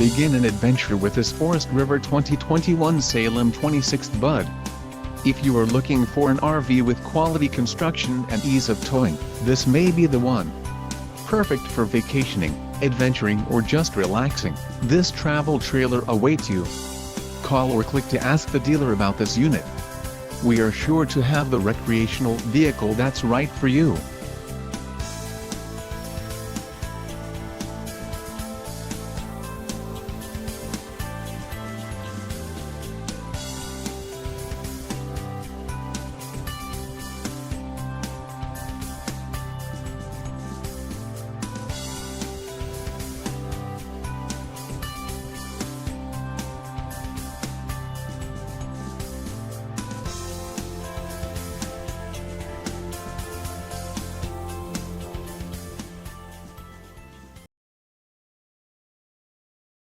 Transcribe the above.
Begin an adventure with this Forest River 2021 Salem 26DBUD. If you are looking for an RV with quality construction and ease of towing, this may be the one. Perfect for vacationing, adventuring or just relaxing, this travel trailer awaits you. Call or click to ask the dealer about this unit. We are sure to have the recreational vehicle that's right for you.